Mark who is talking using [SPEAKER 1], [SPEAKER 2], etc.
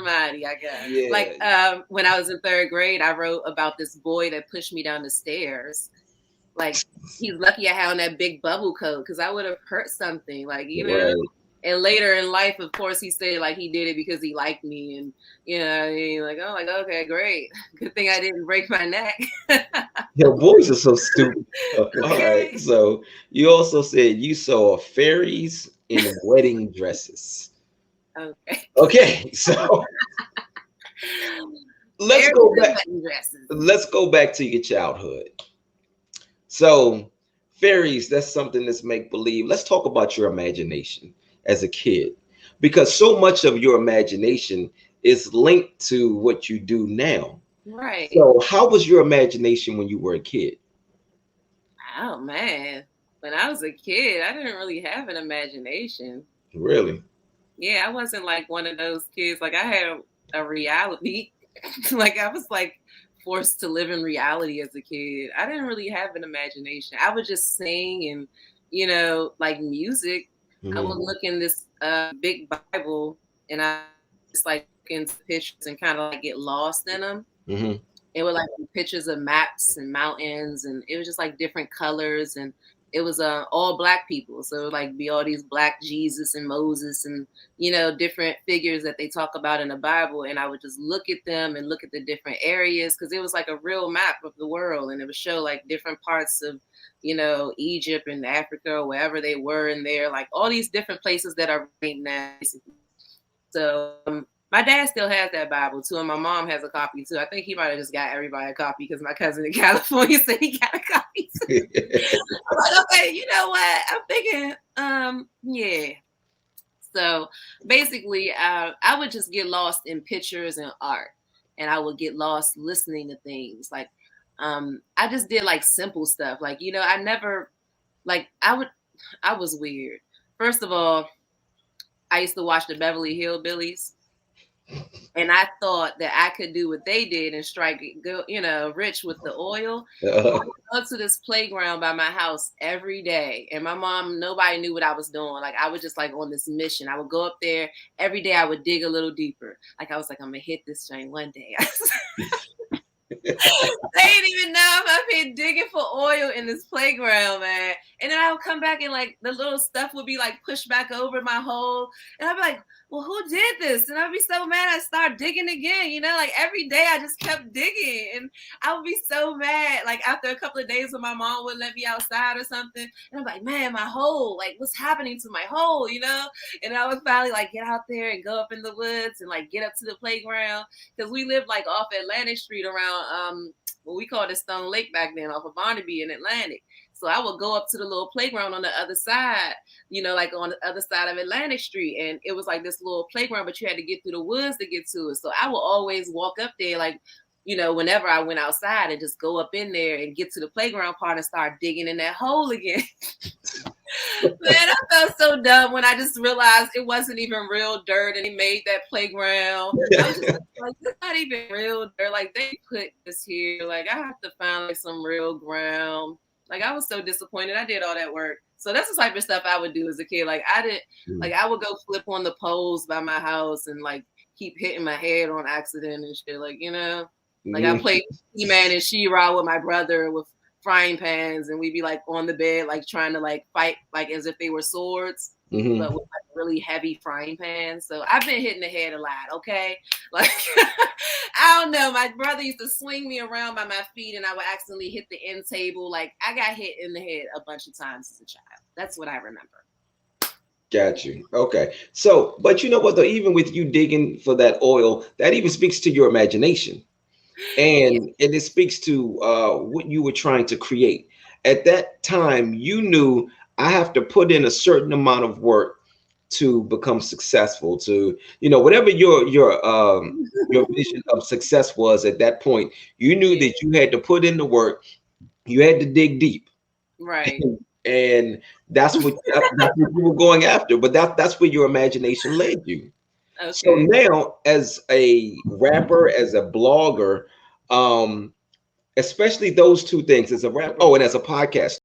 [SPEAKER 1] somebody, I guess.
[SPEAKER 2] Yeah.
[SPEAKER 1] Like when I was in third grade, I wrote about this boy that pushed me down the stairs. Like he's lucky I had on that big bubble coat because I would have hurt something. Like, you know.
[SPEAKER 2] Right.
[SPEAKER 1] And later in life, of course, he said like he did it because he liked me, and you know, and like, oh, like okay, great, good thing I didn't break my neck.
[SPEAKER 2] Your boys are so stupid. All right.
[SPEAKER 1] Okay.
[SPEAKER 2] So you also said you saw fairies in wedding dresses.
[SPEAKER 1] Okay.
[SPEAKER 2] Okay. So let's
[SPEAKER 1] Fairies
[SPEAKER 2] go
[SPEAKER 1] and
[SPEAKER 2] back.
[SPEAKER 1] wedding dresses.
[SPEAKER 2] Let's go back to your childhood. So fairies, that's something that's make believe. Let's talk about your imagination as a kid, because so much of your imagination is linked to what you do now.
[SPEAKER 1] Right.
[SPEAKER 2] So how was your imagination when you were a kid?
[SPEAKER 1] Oh man. When I was a kid, I didn't really have an imagination.
[SPEAKER 2] Really?
[SPEAKER 1] Yeah, I wasn't like one of those kids. Like I had a reality. Like I was like forced to live in reality as a kid. I didn't really have an imagination. I would just sing and like music. I would
[SPEAKER 2] Hmm.
[SPEAKER 1] look in this big Bible and I just like look into pictures and kind of like get lost in them.
[SPEAKER 2] Hmm.
[SPEAKER 1] It would like be pictures of maps and mountains, and it was just like different colors, and it was all black people. So it would like be all these black Jesus and Moses and different figures that they talk about in the Bible, and I would just look at them and look at the different areas because it was like a real map of the world, and it would show like different parts of Egypt and Africa or wherever they were in there, like all these different places that are right now. So my dad still has that Bible too, and my mom has a copy too. I think he might have just got everybody a copy because my cousin in California said he got a copy too. I'm like, okay, you know what? I'm thinking, yeah. So basically, I would just get lost in pictures and art, and I would get lost listening to things. Like, I just did like simple stuff. Like, I never, like, I was weird. First of all, I used to watch the Beverly Hillbillies. And I thought that I could do what they did and strike, rich with the oil. I
[SPEAKER 2] Uh,
[SPEAKER 1] would go to this playground by my house every day, and my mom, nobody knew what I was doing. Like I was just like on this mission. I would go up there every day. I would dig a little deeper. Like I was like, I'm gonna hit this thing one day. They didn't even know I'm up here digging for oil in this playground, man. And then I would come back and like the little stuff would be like pushed back over my hole. And I'd be like, well, who did this? And I'd be so mad. I'd start digging again. Like every day I just kept digging. And I would be so mad. Like after a couple of days when my mom wouldn't let me outside or something. And I'm like, man, my hole, like what's happening to my hole? And I would finally like get out there and go up in the woods and like get up to the playground. Because we lived like off Atlantic Street around what we called it Stone Lake back then, off of Barnaby in Atlantic. So I would go up to the little playground on the other side, like on the other side of Atlantic Street. And it was like this little playground, but you had to get through the woods to get to it. So I would always walk up there like, whenever I went outside and just go up in there and get to the playground part and start digging in that hole again. Man, I felt so dumb when I just realized it wasn't even real dirt and he made that playground. I was just like, it's not even real dirt. Like they put this here. Like I have to find like some real ground. Like I was so disappointed. I did all that work. So that's the type of stuff I would do as a kid. Like I would go flip on the poles by my house and like keep hitting my head on accident and shit. Like, like I played He-Man and She-Ra with my brother with frying pans, and we'd be like on the bed, like trying to like fight, like as if they were swords,
[SPEAKER 2] mhm.
[SPEAKER 1] but with like really heavy frying pans. So I've been hitting the head a lot, okay? Like, I don't know. My brother used to swing me around by my feet, and I would accidentally hit the end table. Like, I got hit in the head a bunch of times as a child. That's what I remember.
[SPEAKER 2] Got you. Okay. So, but you know what though, even with you digging for that oil, that even speaks to your imagination.
[SPEAKER 1] Yeah.
[SPEAKER 2] And it speaks to what you were trying to create. At that time, you knew I have to put in a certain amount of work to become successful, to whatever your vision of success was at that point. You knew
[SPEAKER 1] Yeah.
[SPEAKER 2] that you had to put in the work, you had to dig deep.
[SPEAKER 1] Right.
[SPEAKER 2] And that's what you were going after, but that's where your imagination led you. So
[SPEAKER 1] Okay.
[SPEAKER 2] now, as a rapper, as a blogger, um, especially those two things, as a rapper, oh, and as a podcaster.